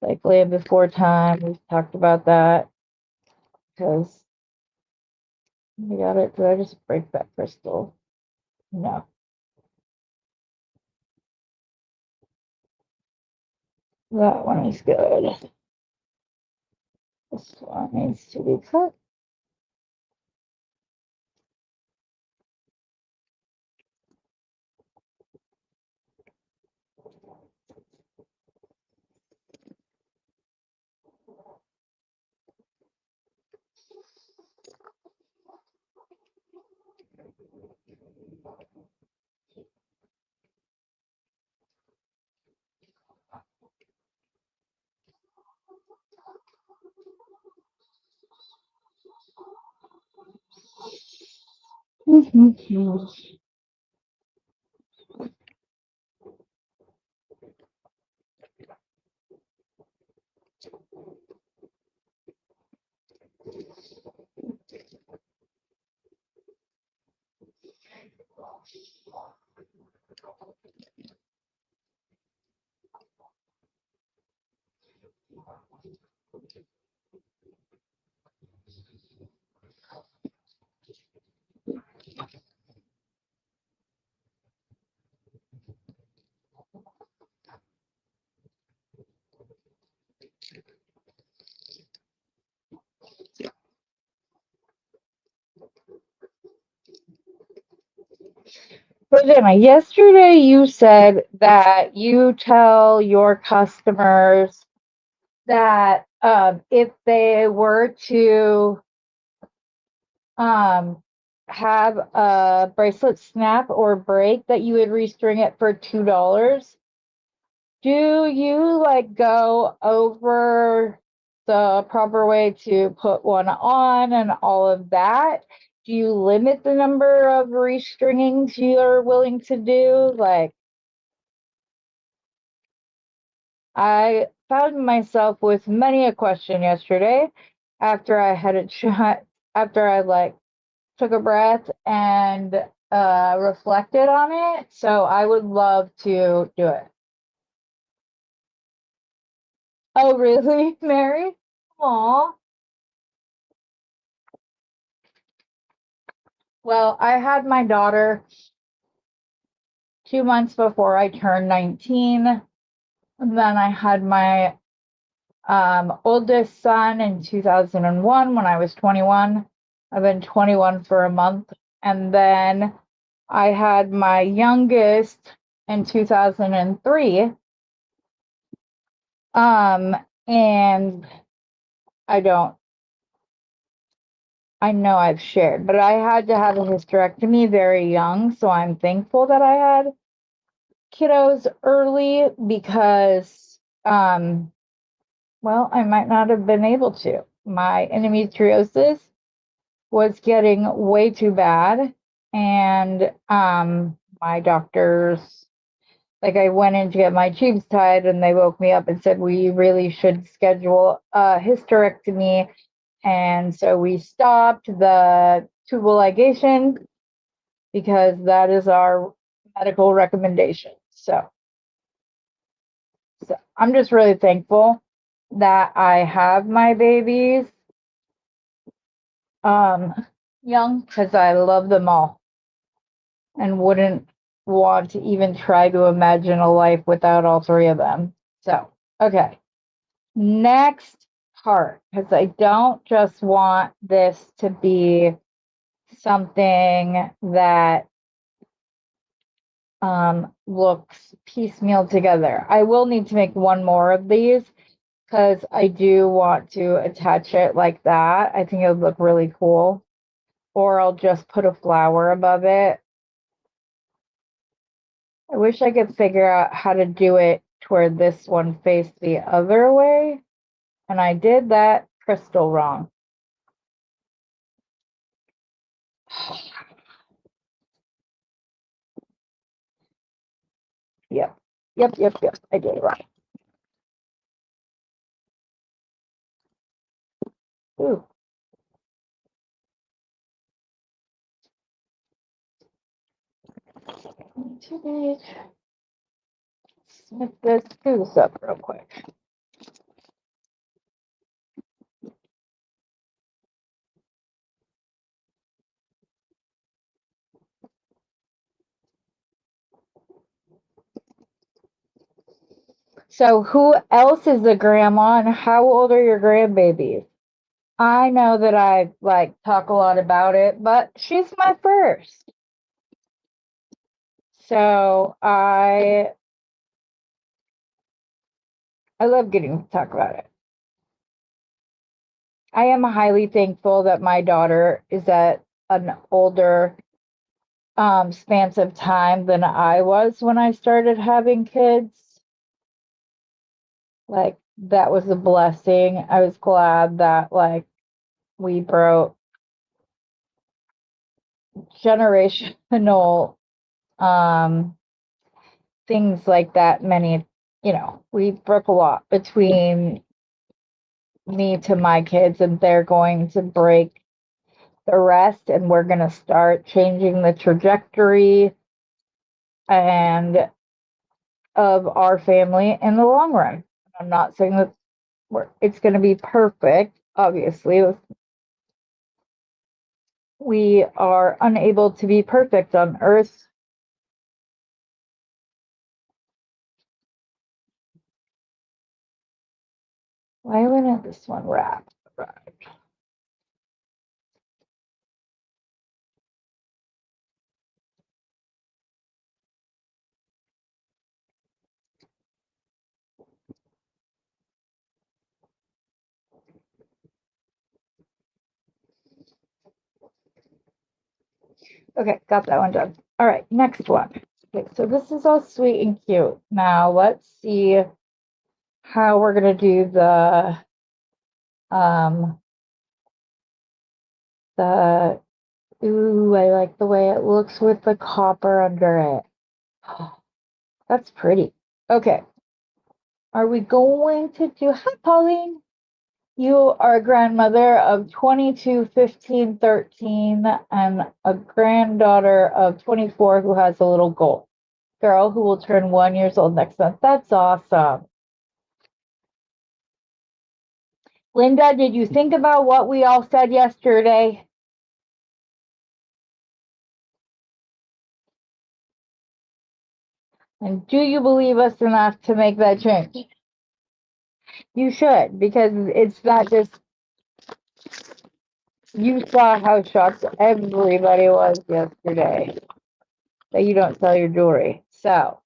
like Land Before Time. We've talked about that because I got it. Did I just break that crystal? No. That one is good. This one needs to be cut. Jenna, yesterday you said that you tell your customers that if they were to have a bracelet snap or break, that you would restring it for $2. Do you like go over the proper way to put one on and all of that? Do you limit the number of restringings you're willing to do? Like, I found myself with many a question yesterday after I had a chat, after I took a breath and reflected on it. So I would love to do it. Oh, really, Mary? Aw. Well, I had my daughter 2 months before I turned 19. And then I had my oldest son in 2001 when I was 21. I've been 21 for a month. And then I had my youngest in 2003. And I know I've shared, but I had to have a hysterectomy very young. So I'm thankful that I had kiddos early because, well, I might not have been able to. My endometriosis was getting way too bad. And my doctors, like, I went in to get my tubes tied and they woke me up and said, we really should schedule a hysterectomy. And so we stopped the tubal ligation because that is our medical recommendation. So I'm just really thankful that I have my babies young because I love them all and wouldn't want to even try to imagine a life without all three of them. So Okay. Next part, because I don't just want this to be something that looks piecemeal together. I will need to make one more of these because I do want to attach it like that. I think it would look really cool. Or I'll just put a flower above it. I wish I could figure out how to do it to where this one faced the other way. And I did that crystal wrong. Yep. Yep. I did it wrong. Ooh. Too big. Snip this goose up real quick. So who else is a grandma and how old are your grandbabies? I know that I talk a lot about it, but she's my first. So I love getting to talk about it. I am highly thankful that my daughter is at an older spans of time than I was when I started having kids. Like that was a blessing. I was glad that we broke generational things like that. We broke a lot between me to my kids, and they're going to break the rest, and we're going to start changing the trajectory and of our family in the long run. I'm not saying that it's going to be perfect. Obviously, we are unable to be perfect on Earth. Why wouldn't this one wrap? Right. Okay, got that one done. All right, next one. Okay, so this is all sweet and cute. Now let's see how we're gonna do um the ooh, I like the way it looks with the copper under it. That's pretty. Okay. Are we going to do hi Pauline? You are a grandmother of 22, 15, 13, and a granddaughter of 24 who has a little girl who will turn 1 year old next month. That's awesome. Linda, did you think about what we all said yesterday? And do you believe us enough to make that change? You should, because it's not just you saw how shocked everybody was yesterday that you don't sell your jewelry. So,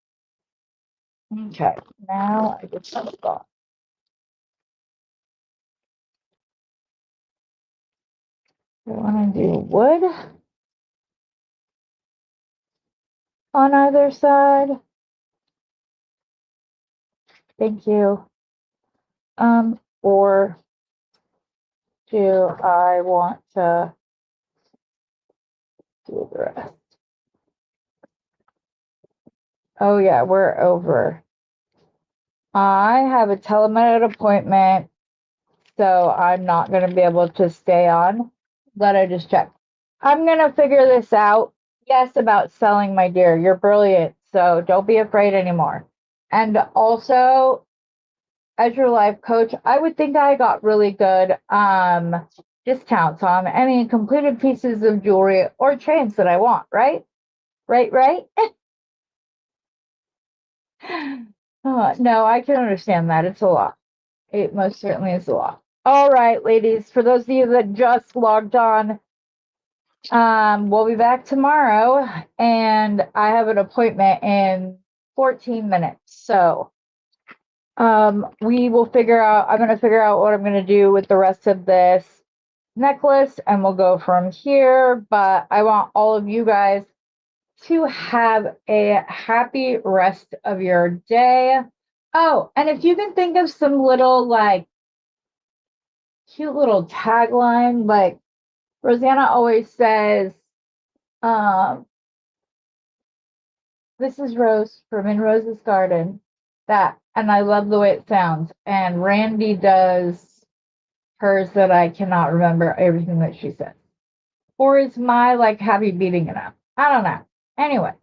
okay, now I just have a thought. I want to do wood on either side. Thank you. Or do I want to do the rest? Oh yeah, we're over. I have a telemed appointment, so I'm not going to be able to stay on. But I just checked. I'm going to figure this out. Yes, about selling, my dear. You're brilliant, so don't be afraid anymore. And also, as your life coach, I would think I got really good discounts on any completed pieces of jewelry or chains that I want, right? Right? No, I can understand that. It's a lot. It most certainly is a lot. All right, ladies, for those of you that just logged on, we'll be back tomorrow, and I have an appointment in 14 minutes. So, we will figure out, I'm going to figure out what I'm going to do with the rest of this necklace, and we'll go from here. But I want all of you guys to have a happy rest of your day. Oh, and if you can think of some little, like, cute little tagline, like Rosanna always says, um, this is Rose from In Rose's Garden. That, and I love the way it sounds. And Randy does hers that I cannot remember everything that she says. Or is my like happy beating enough? I don't know. Anyways,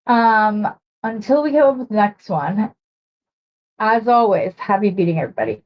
until we come up with the next one, as always, happy beating everybody.